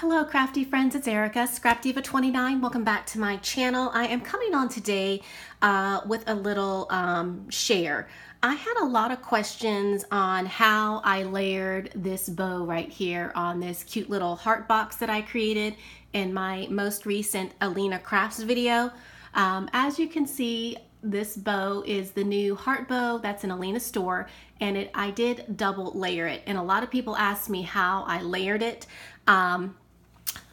Hello crafty friends, it's Erica, Scrapdivatwentynine. Welcome back to my channel. I am coming on today with a little share. I had a lot of questions on how I layered this bow right here on this cute little heart box that I created in my most recent Alina Crafts video. As you can see, this bow is the new heart bow that's in Alina's store, and I did double layer it, and a lot of people asked me how I layered it.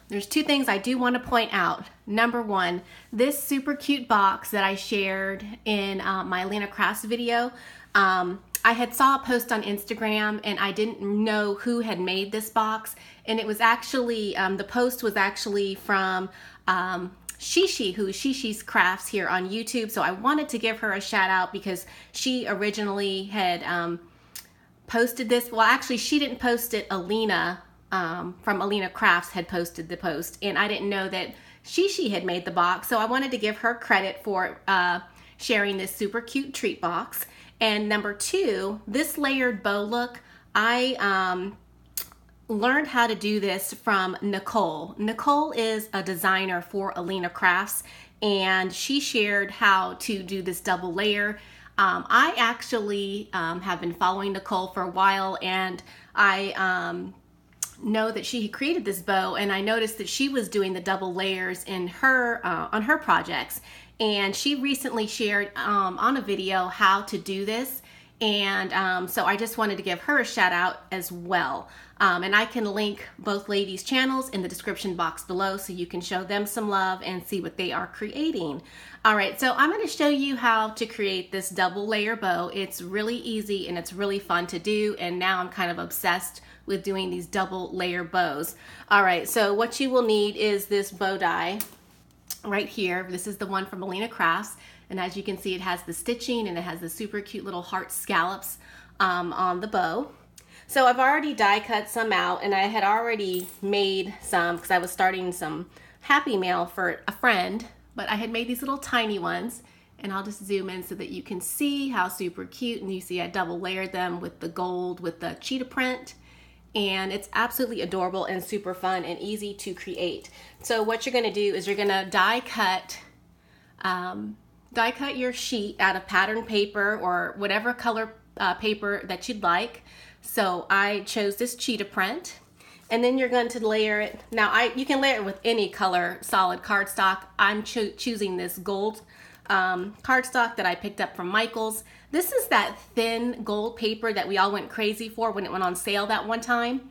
There's two things I do want to point out. Number one, this super cute box that I shared in my Alina Crafts video, I had saw a post on Instagram and I didn't know who had made this box, and it was actually, the post was actually from Shishi, who is Shishi's Crafts here on YouTube. So I wanted to give her a shout out because she originally had posted this. Well, actually she didn't post it, Alina from Alina Crafts had posted the post, and I didn't know that Shishi had made the box, so I wanted to give her credit for sharing this super cute treat box. And number two, this layered bow look, I learned how to do this from Nicole. Nicole is a designer for Alina Crafts, and she shared how to do this double layer. I actually have been following Nicole for a while, and I know that she created this bow, and I noticed that she was doing the double layers in her on her projects, and she recently shared on a video how to do this, and so I just wanted to give her a shout out as well. And I can link both ladies' channels in the description box below so you can show them some love and see what they are creating. All right, so I'm going to show you how to create this double layer bow. It's really easy and it's really fun to do, and now I'm kind of obsessed with doing these double layer bows. All right, so what you will need is this bow die right here. This is the one from Alina Crafts, and as you can see, it has the stitching and it has the super cute little heart scallops on the bow. So I've already die cut some out, and I had already made some because I was starting some Happy Mail for a friend, but I had made these little tiny ones, and I'll just zoom in so that you can see how super cute. And you see I double layered them with the gold with the cheetah print, and it's absolutely adorable and super fun and easy to create. So what you're going to do is you're going to die cut your sheet out of pattern paper or whatever color paper that you'd like. So I chose this cheetah print, and then you're going to layer it. Now you can layer it with any color solid cardstock. I'm choosing this gold cardstock that I picked up from Michael's. This is that thin gold paper that we all went crazy for when it went on sale that one time.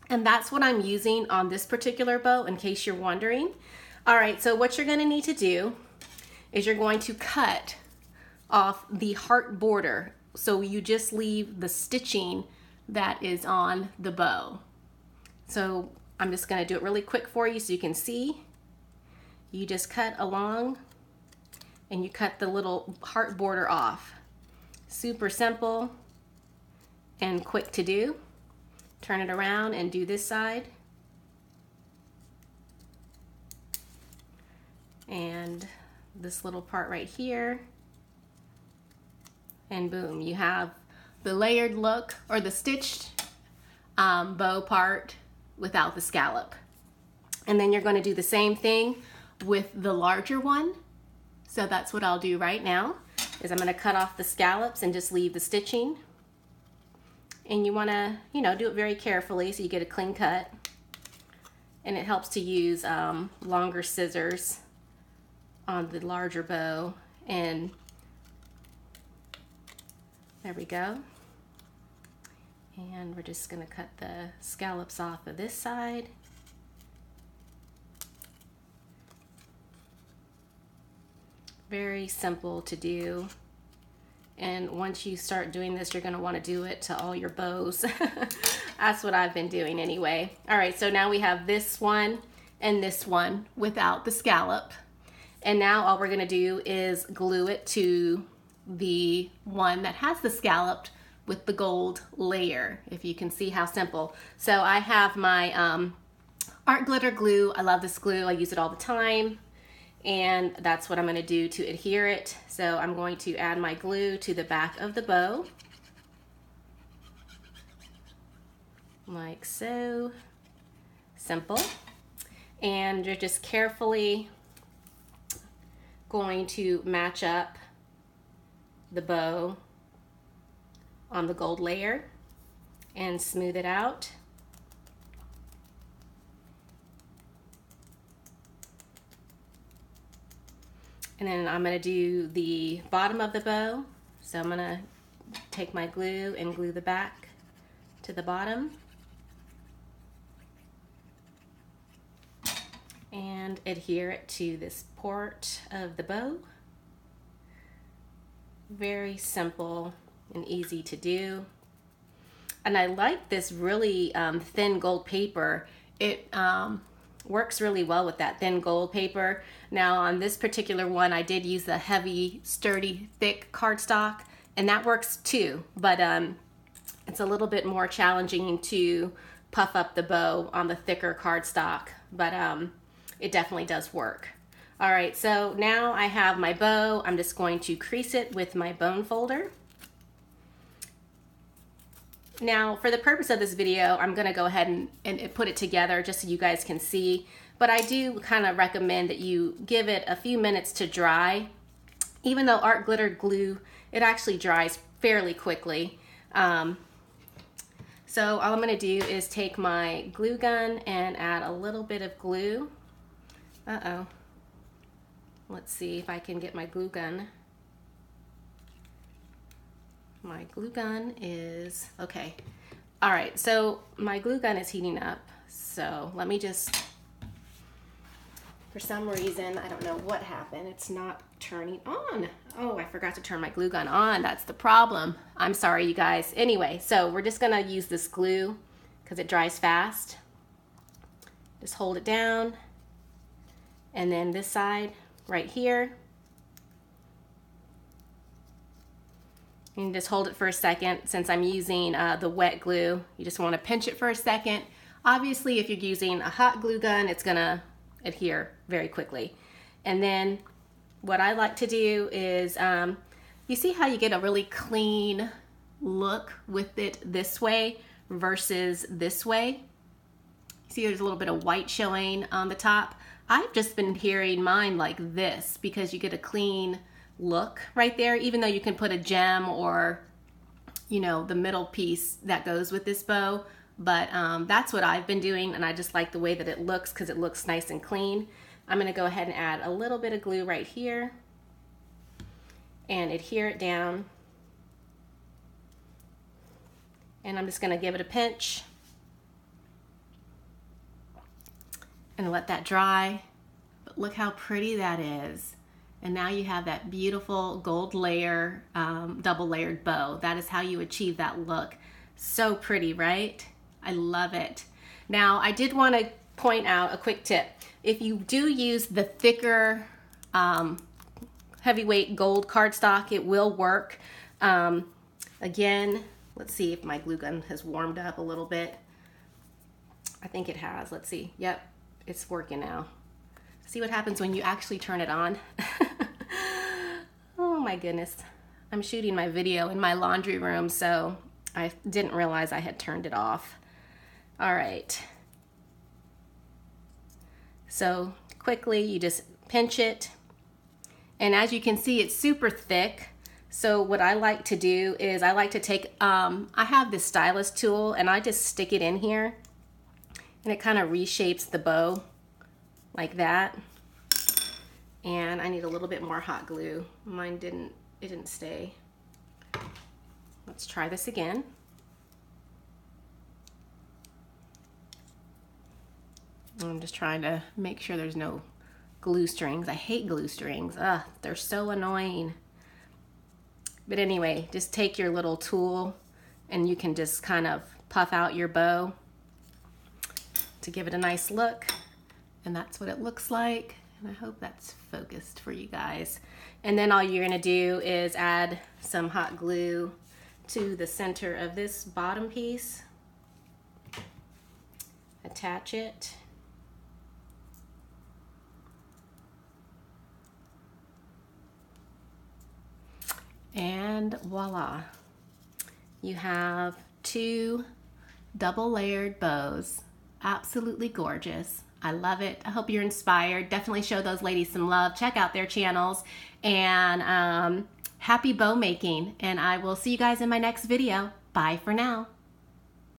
And that's what I'm using on this particular bow, in case you're wondering. All right, so what you're gonna need to do is you're going to cut off the heart border. So you just leave the stitching that is on the bow. So I'm just gonna do it really quick for you so you can see. You just cut along and you cut the little heart border off. Super simple and quick to do. Turn it around and do this side. And this little part right here. And boom, you have the layered look, or the stitched bow part without the scallop. And then you're going to do the same thing with the larger one. So that's what I'll do right now, is I'm going to cut off the scallops and just leave the stitching. And you want to, do it very carefully so you get a clean cut. And it helps to use longer scissors on the larger bow. And there we go. And we're just going to cut the scallops off of this side. Very simple to do. And once you start doing this, you're going to want to do it to all your bows. That's what I've been doing anyway. All right, so now we have this one and this one without the scallop. And now all we're going to do is glue it to the one that has the scalloped with the gold layer, if you can see how simple. So I have my art glitter glue. I love this glue. I use it all the time. And that's what I'm going to do to adhere it. So I'm going to add my glue to the back of the bow, like so. Simple. and you're just carefully going to match up the bow on the gold layer and smooth it out. And then I'm going to do the bottom of the bow. So I'm going to take my glue and glue the back to the bottom. And adhere it to this part of the bow. Very simple and easy to do. And I like this really thin gold paper. It works really well with that thin gold paper. Now on this particular one, I did use the heavy, sturdy, thick cardstock, and that works too, but it's a little bit more challenging to puff up the bow on the thicker cardstock, but it definitely does work. All right, so now I have my bow. I'm just going to crease it with my bone folder. Now, for the purpose of this video, I'm going to go ahead and put it together just so you guys can see. But I do kind of recommend that you give it a few minutes to dry. Even though art glitter glue, it actually dries fairly quickly. So all I'm going to do is take my glue gun and add a little bit of glue. Uh-oh. Let's see if I can get my glue gun. My glue gun is, okay. All right, so my glue gun is heating up. So let me just, for some reason, I don't know what happened. It's not turning on. Oh, I forgot to turn my glue gun on. That's the problem. I'm sorry, you guys. Anyway, so we're just gonna use this glue because it dries fast. Just hold it down. And then this side right here. You can just hold it for a second. Since I'm using the wet glue, you just want to pinch it for a second. Obviously, if you're using a hot glue gun, it's gonna adhere very quickly. And then what I like to do is, you see how you get a really clean look with it this way versus this way? See there's a little bit of white showing on the top. I've just been adhering mine like this because you get a clean look right there, even though you can put a gem or, you know, the middle piece that goes with this bow. But that's what I've been doing, and I just like the way that it looks because it looks nice and clean. I'm going to go ahead and add a little bit of glue right here and adhere it down. And I'm just going to give it a pinch and let that dry. But look how pretty that is. And now you have that beautiful gold layer, double layered bow. That is how you achieve that look. So pretty, right? I love it. Now, I did want to point out a quick tip. If you do use the thicker, heavyweight gold cardstock, it will work. Again, let's see if my glue gun has warmed up a little bit. I think it has. Let's see. Yep, it's working now. See what happens when you actually turn it on. Oh my goodness. I'm shooting my video in my laundry room, so I didn't realize I had turned it off. All right. So quickly, you just pinch it. And as you can see, it's super thick. So what I like to do is I like to take, I have this stylus tool and I just stick it in here and it kind of reshapes the bow like that. And I need a little bit more hot glue. Mine didn't stay. Let's try this again. I'm just trying to make sure there's no glue strings. I hate glue strings. Ugh, they're so annoying. But anyway, just take your little tool and you can just kind of puff out your bow to give it a nice look. And that's what it looks like. And I hope that's focused for you guys. And then all you're gonna do is add some hot glue to the center of this bottom piece. Attach it. And voila, you have two double layered bows absolutely gorgeous. I love it. I hope you're inspired. Definitely show those ladies some love. Check out their channels, and happy bow making. And I will see you guys in my next video. Bye for now.